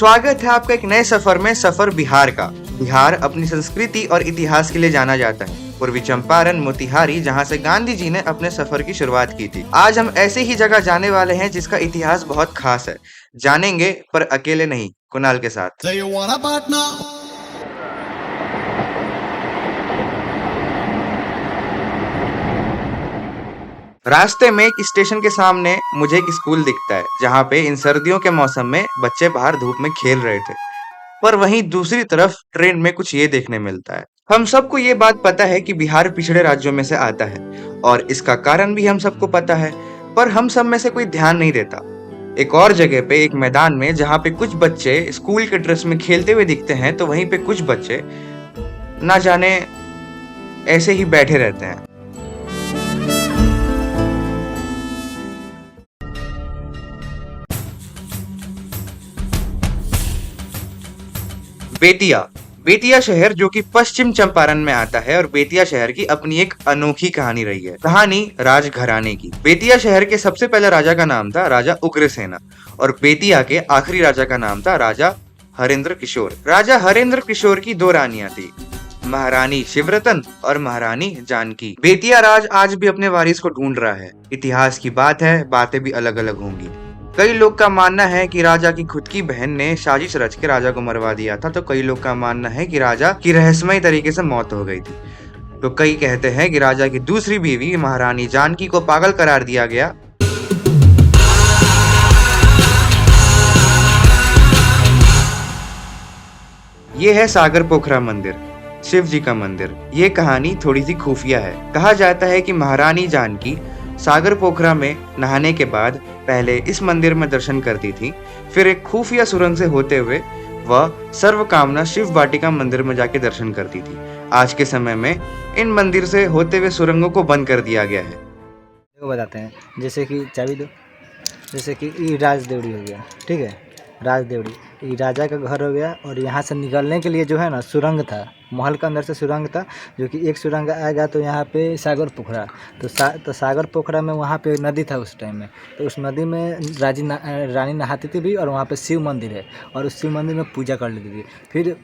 स्वागत है आपका एक नए सफर में, सफर बिहार का। बिहार अपनी संस्कृति और इतिहास के लिए जाना जाता है। पूर्वी चंपारण, मोतिहारी, जहां से गांधी जी ने अपने सफर की शुरुआत की थी। आज हम ऐसे ही जगह जाने वाले हैं जिसका इतिहास बहुत खास है। जानेंगे, पर अकेले नहीं, कुणाल के साथ। रास्ते में एक स्टेशन के सामने मुझे एक स्कूल दिखता है, जहाँ पे इन सर्दियों के मौसम में बच्चे बाहर धूप में खेल रहे थे। पर वहीं दूसरी तरफ ट्रेन में कुछ ये देखने मिलता है। हम सबको ये बात पता है कि बिहार पिछड़े राज्यों में से आता है और इसका कारण भी हम सबको पता है, पर हम सब में से कोई ध्यान नहीं देता। एक और जगह पे, एक मैदान में, जहाँ पे कुछ बच्चे स्कूल के ड्रेस में खेलते हुए दिखते हैं, तो वहीं पे कुछ बच्चे ना जाने ऐसे ही बैठे रहते हैं। बेतिया। बेतिया शहर जो कि पश्चिम चंपारण में आता है, और बेतिया शहर की अपनी एक अनोखी कहानी रही है। कहानी राजघराने की। बेतिया शहर के सबसे पहले राजा का नाम था राजा उग्रसेना, और बेतिया के आखिरी राजा का नाम था राजा हरेंद्र किशोर। राजा हरेंद्र किशोर की दो रानियां थी, महारानी शिवरतन और महारानी जानकी। बेतिया राज आज भी अपने वारिस को ढूंढ रहा है। इतिहास की बात है, बातें भी अलग अलग होंगी। कई लोग का मानना है कि राजा की खुद की बहन ने साजिश रच के राजा को मरवा दिया था, तो कई लोग का मानना है कि राजा की रहस्यमयी तरीके से मौत हो गई थी। तो कई कहते हैं कि राजा की दूसरी बीवी महारानी जानकी को पागल करार दिया गया। ये है सागर पोखरा मंदिर, शिव जी का मंदिर। ये कहानी थोड़ी सी खुफिया है। कहा जाता है कि महारानी जानकी सागर पोखरा में नहाने के बाद पहले इस मंदिर में दर्शन करती थी, फिर एक खुफिया सुरंग से होते हुए वह सर्वकामना शिव वाटिका मंदिर में जाके दर्शन करती थी। आज के समय में इन मंदिर से होते हुए सुरंगों को बंद कर दिया गया है। बताते हैं, जैसे कि चाबी दो, जैसे कि ये राजदेवड़ी हो गया, ठीक है, राजदेवड़ी ये राजा का घर हो गया। और यहाँ से निकलने के लिए जो है ना सुरंग था, महल के अंदर से सुरंग था, जो कि एक सुरंग आएगा तो यहाँ पे सागर पोखरा, तो सागर पोखरा में वहाँ पे नदी था उस टाइम में, तो उस नदी में रानी नहाती थी भी, और वहाँ पे शिव मंदिर है, और उस शिव मंदिर में पूजा कर लेती थी। फिर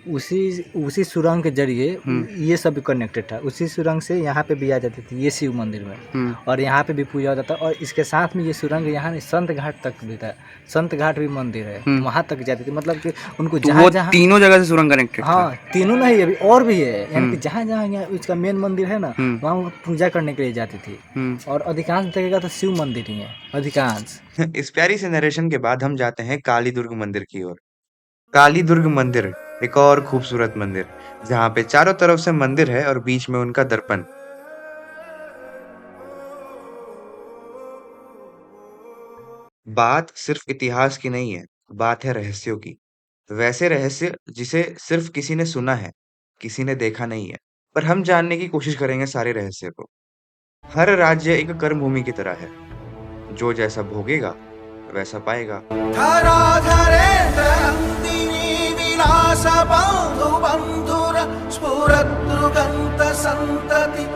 उसी सुरंग के जरिए ये सब कनेक्टेड था। उसी सुरंग से यहाँ पे भी आ जाती थी ये शिव मंदिर में, और यहाँ पे भी पूजा होता था। और इसके साथ में ये सुरंग यहाँ संत घाट तक भी था, संत घाट भी मंदिर है, वहाँ तक जाती थी। मतलब कि उनको जहाँ जहाँ तीनों जगह से सुरंग कनेक्टेड था। हाँ, तीनों नहीं, अभी और भी है, यानी कि जहाँ जहाँ इसका मेन मंदिर है ना, वहाँ पूजा करने के लिए जाती थी। और अधिकांश जगह तो शिव मंदिर ही है, अधिकांश। इस प्यारी से नरेशन के बाद हम जाते हैं काली दुर्ग मंदिर की ओर। काली दुर्ग मंदिर एक और खूबसूरत मंदिर, जहाँ पे चारों तरफ से मंदिर है और बीच में उनका दर्पण। बात सिर्फ इतिहास की नहीं है, बात है रहस्यों की। वैसे रहस्य जिसे सिर्फ किसी ने सुना है, किसी ने देखा नहीं है, पर हम जानने की कोशिश करेंगे सारे रहस्य को। हर राज्य एक कर्म भूमि की तरह है, जो जैसा भोगेगा वैसा पाएगा। विलास बंधु बंधुर स्फुरद्रुगंत संतति